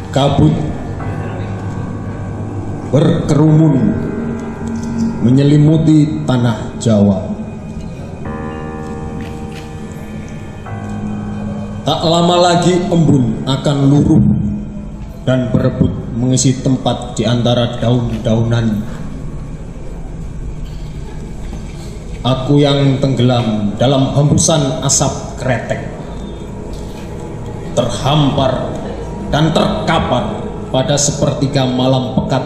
Kabut berkerumun menyelimuti tanah Jawa. Tak lama lagi embun akan luruh dan berebut mengisi tempat di antara daun-daunan. Aku yang tenggelam dalam hembusan asap kretek, terhampar dan terkapar pada sepertiga malam pekat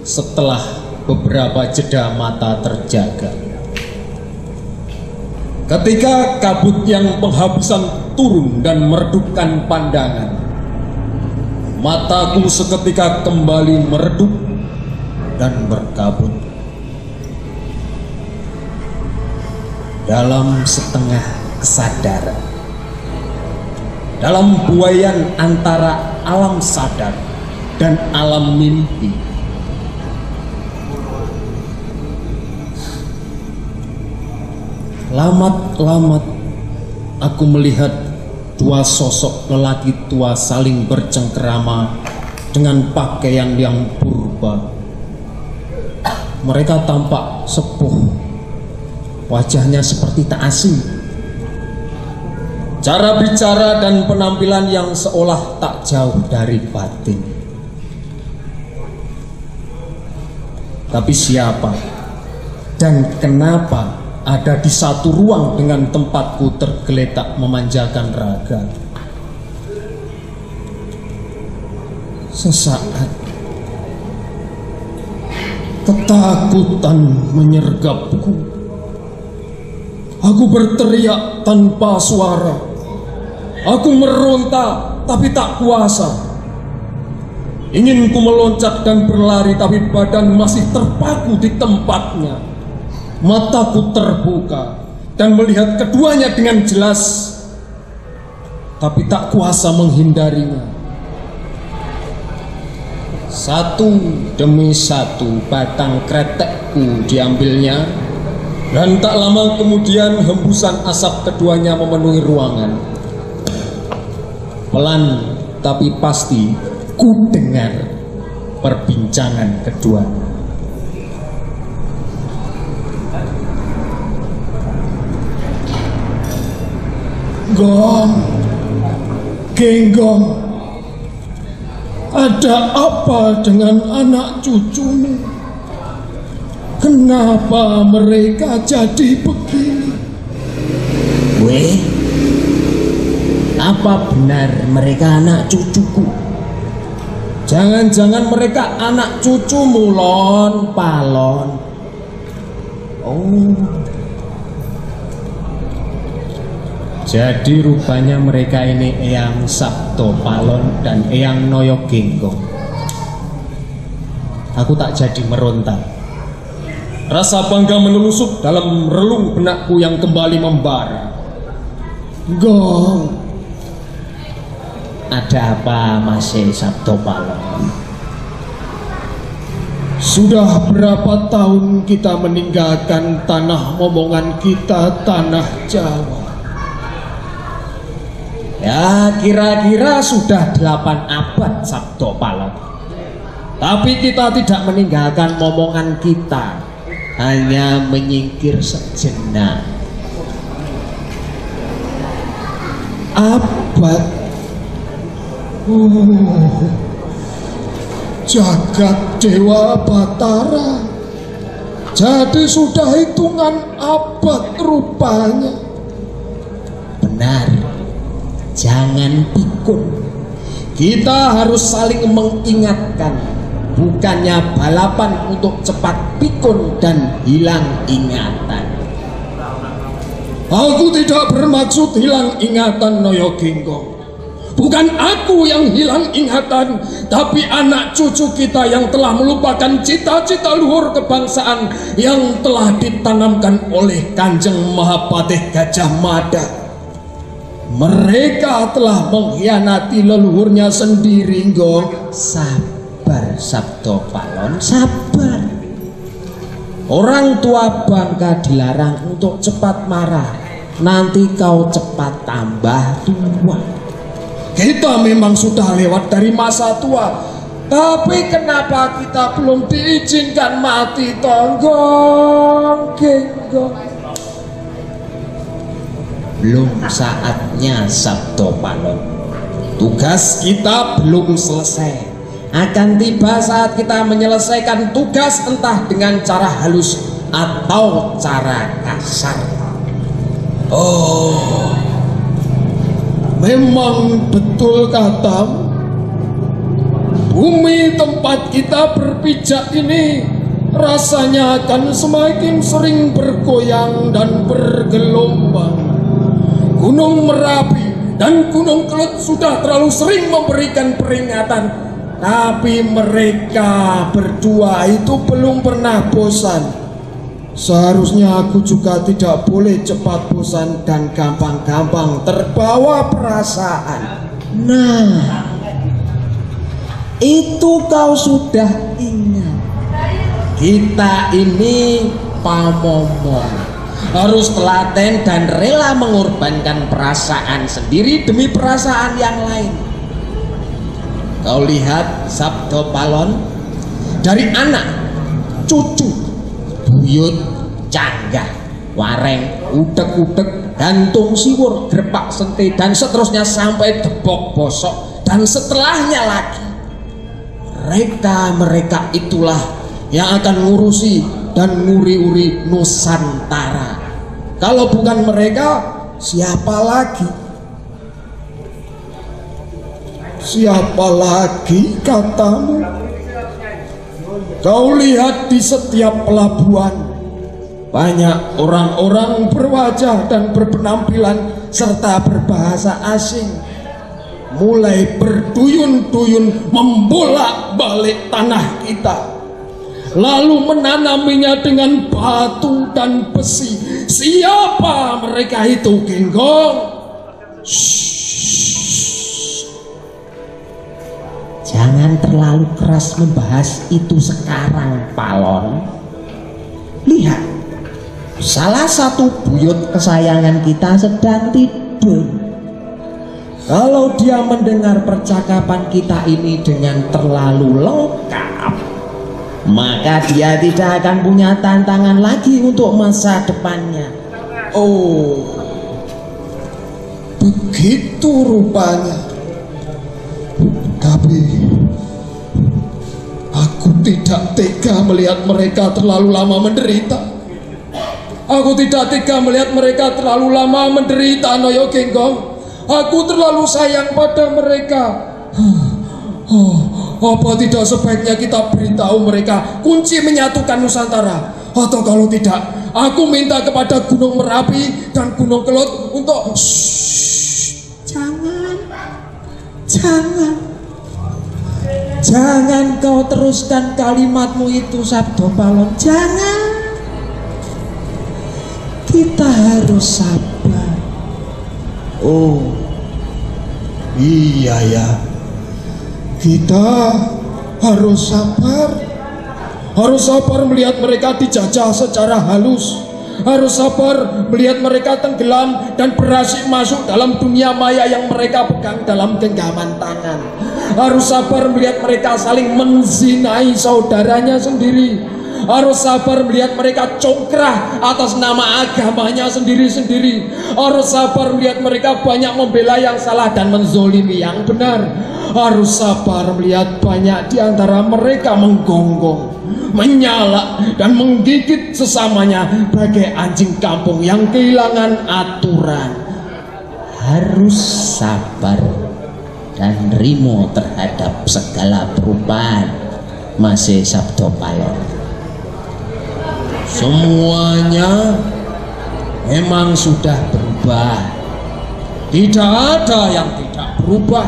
setelah beberapa jeda mata terjaga. Ketika kabut yang penghabisan turun dan meredupkan pandangan, mataku seketika kembali meredup dan berkabut. Dalam setengah kesadaran, dalam buayan antara alam sadar dan alam mimpi, lamat-lamat aku melihat dua sosok lelaki tua saling bercengkerama dengan pakaian yang purba. Mereka tampak sepuh, wajahnya seperti tak asing. Cara bicara dan penampilan yang seolah tak jauh dari batin. Tapi siapa dan kenapa ada di satu ruang dengan tempatku tergeletak memanjakan raga? Sesaat ketakutan menyergapku. Aku berteriak tanpa suara. Aku meronta tapi tak kuasa. Ingin ku meloncat dan berlari, tapi badan masih terpaku di tempatnya. Mataku terbuka dan melihat keduanya dengan jelas, tapi tak kuasa menghindarinya. Satu demi satu batang kretekku diambilnya, dan tak lama kemudian hembusan asap keduanya memenuhi ruangan. Pelan tapi pasti ku dengar perbincangan keduanya. Gong, Genggong, ada apa dengan anak cucumu? Kenapa mereka jadi begini? Weh, apa benar mereka anak cucuku? Jangan-jangan mereka anak cucumu, Lon Palon. Oh, jadi rupanya mereka ini Eyang Sabto Palon dan Eyang Noyo Genggong. Aku tak jadi meronta. Rasa bangga menelusup dalam relung benakku yang kembali membara. Gong, ada apa Mas Sabto Palon? Sudah berapa tahun kita meninggalkan tanah momongan kita, tanah Jawa? Ya kira-kira sudah 8 abad Sabto Palon. Tapi kita tidak meninggalkan momongan kita, hanya menyingkir sejenak. Abad? Jagat Dewa Batara. Jadi sudah hitungan abad rupanya. Benar, jangan pikun. Kita harus saling mengingatkan, bukannya balapan untuk cepat pikun dan hilang ingatan. Aku tidak bermaksud hilang ingatan, Noyo Genggong. Bukan aku yang hilang ingatan, tapi anak cucu kita yang telah melupakan cita-cita luhur kebangsaan yang telah ditanamkan oleh Kanjeng Mahapatih Gajah Mada. Mereka telah mengkhianati leluhurnya sendiri, Gong. Sabar Sabto Palon, sabar. Orang tua bangka dilarang untuk cepat marah. Nanti kau cepat tambah tua. Kita memang sudah lewat dari masa tua, tapi kenapa kita belum diizinkan mati tonggong genggong? Belum saatnya, Sabdo Palon. Tugas kita belum selesai. Akan tiba saat kita menyelesaikan tugas, entah dengan cara halus atau cara kasar. Oh, memang betul katamu. Bumi tempat kita berpijak ini rasanya akan semakin sering bergoyang dan bergelombang. Gunung Merapi dan Gunung Kelut sudah terlalu sering memberikan peringatan, tapi mereka berdua itu belum pernah bosan. Seharusnya aku juga tidak boleh cepat bosan dan gampang-gampang terbawa perasaan. Nah, itu kau sudah ingat. Kita ini pamomong, harus telaten dan rela mengorbankan perasaan sendiri demi perasaan yang lain. Kau lihat, Sabdo Palon, dari anak, cucu, buyut, canggah, wareng, udek-udek, gantung siwur, gerpak sente, dan seterusnya sampai debok bosok, dan setelahnya lagi. Mereka itulah yang akan ngurusi dan nguri-uri Nusantara. Kalau bukan mereka, siapa lagi? Siapa lagi katamu? Kau lihat di setiap pelabuhan, banyak orang-orang berwajah dan berpenampilan serta berbahasa asing, mulai berduyun-duyun membolak-balik tanah kita, lalu menanaminya dengan batu dan besi. Siapa mereka itu, Genggong? Jangan terlalu keras membahas itu sekarang, Palon. Lihat, salah satu buyut kesayangan kita sedang tidur. Kalau dia mendengar percakapan kita ini dengan terlalu lengkap, maka dia tidak akan punya tantangan lagi untuk masa depannya. Oh, begitu rupanya. Tapi aku tidak tega melihat mereka terlalu lama menderita. Aku tidak tega melihat mereka terlalu lama menderita, Noyo Genggong. Aku terlalu sayang pada mereka. Apa tidak sebaiknya kita beritahu mereka kunci menyatukan Nusantara? Atau kalau tidak, aku minta kepada Gunung Merapi dan Gunung Kelut untuk Jangan kau teruskan kalimatmu itu, Sabdo Palon. Jangan. Kita harus sabar. Oh, iya ya. Kita harus sabar. Harus sabar melihat mereka dijajah secara halus. Harus sabar melihat mereka tenggelam dan berhasil masuk dalam dunia maya yang mereka pegang dalam genggaman tangan. Harus sabar melihat mereka saling menzinai saudaranya sendiri. Harus sabar melihat mereka congkrah atas nama agamanya sendiri-sendiri. Harus sabar melihat mereka banyak membela yang salah dan menzolimi yang benar. Harus sabar melihat banyak di antara mereka menggonggong, menyala dan menggigit sesamanya bagai anjing kampung yang kehilangan aturan. Harus sabar dan rimo terhadap segala perubahan, Masih Sabdo Palon. Semuanya memang sudah berubah. Tidak ada yang tidak berubah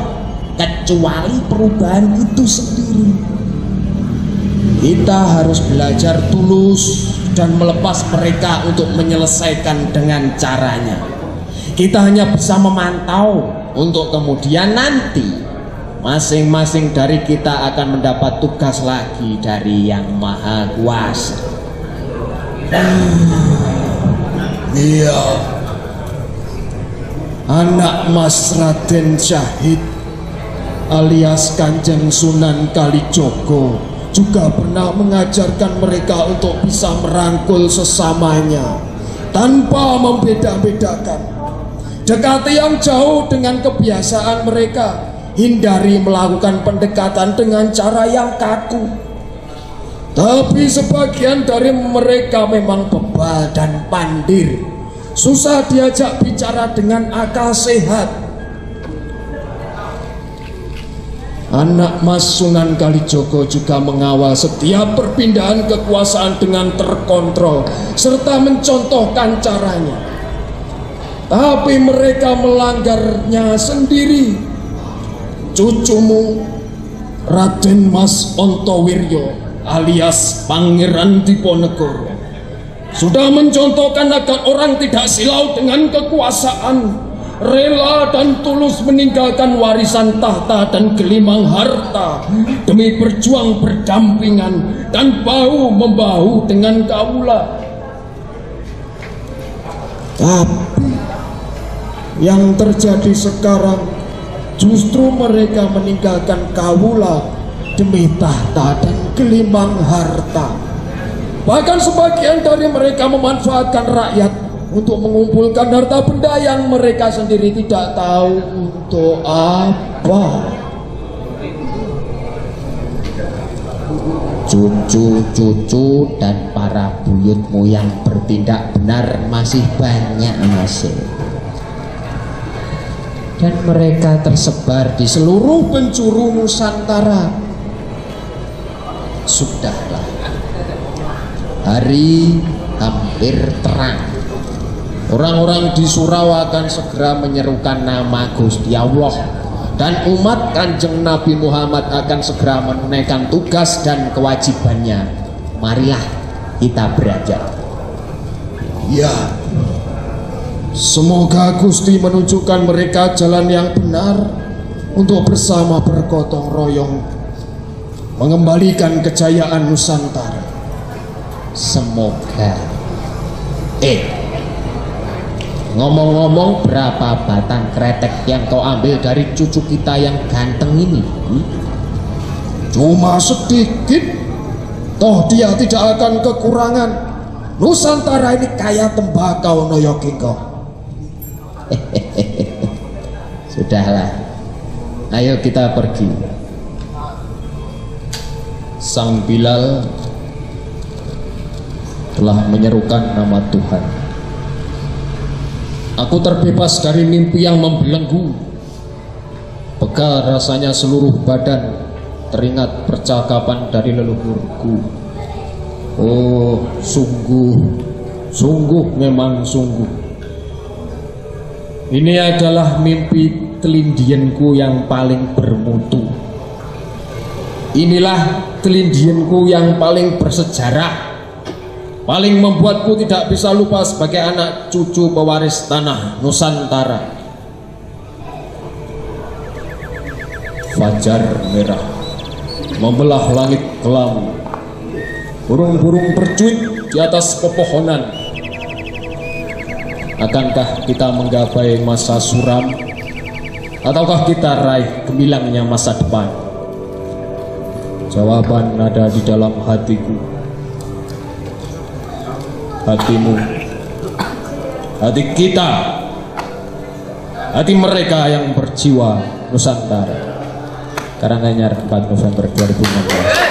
kecuali perubahan itu sendiri. Kita harus belajar tulus dan melepas mereka untuk menyelesaikan dengan caranya. Kita hanya bisa memantau, untuk kemudian nanti masing-masing dari kita akan mendapat tugas lagi dari Yang Maha Kuasa. Iya, anak Mas Raden Syahid alias Kanjeng Sunan Kalijogo juga pernah mengajarkan mereka untuk bisa merangkul sesamanya tanpa membeda-bedakan. Dekati yang jauh dengan kebiasaan mereka, hindari melakukan pendekatan dengan cara yang kaku. Tapi sebagian dari mereka memang bebal dan pandir, susah diajak bicara dengan akal sehat. Anak Mas Sunan Kalijogo juga mengawal setiap perpindahan kekuasaan dengan terkontrol serta mencontohkan caranya. Tapi mereka melanggarnya sendiri. Cucumu Raden Mas Ontowiryo alias Pangeran Diponegoro sudah mencontohkan agar orang tidak silau dengan kekuasaan, rela dan tulus meninggalkan warisan tahta dan gelimang harta demi berjuang berdampingan dan bahu membahu dengan kaula. Tapi yang terjadi sekarang justru mereka meninggalkan kaula demi tahta dan gelimang harta. Bahkan sebagian dari mereka memanfaatkan rakyat untuk mengumpulkan harta benda yang mereka sendiri tidak tahu untuk apa. Cucu-cucu dan para buyutmu yang bertindak benar masih banyak, masih. Dan mereka tersebar di seluruh penjuru Nusantara. Sudahlah, hari hampir terang. Orang-orang di surau akan segera menyerukan nama Gusti Allah, dan umat Kanjeng Nabi Muhammad akan segera menunaikan tugas dan kewajibannya. Marilah kita beranjak. Ya, semoga Gusti menunjukkan mereka jalan yang benar untuk bersama bergotong royong mengembalikan kejayaan Nusantara. Semoga. Ngomong-ngomong, berapa batang kretek yang kau ambil dari cucu kita yang ganteng ini? Cuma sedikit, toh dia tidak akan kekurangan. Nusantara ini kaya tembakau, Noyokingko. Sudahlah, ayo kita pergi. Sang Bilal telah menyerukan nama Tuhan. Aku terbebas dari mimpi yang membelenggu. Pegal rasanya seluruh badan, teringat percakapan dari leluhurku. Oh, sungguh memang sungguh. Ini adalah mimpi kelindianku yang paling bermutu. Inilah kelindianku yang paling bersejarah, paling membuatku tidak bisa lupa sebagai anak cucu pewaris tanah Nusantara. Fajar merah membelah langit kelam, burung-burung bercuit di atas pepohonan. Akankah kita menggapai masa suram, ataukah kita raih gemilangnya masa depan? Jawaban ada di dalam hatiku, hatimu, hati kita, hati mereka yang berjiwa Nusantara. Karanganyar 4 November 2016.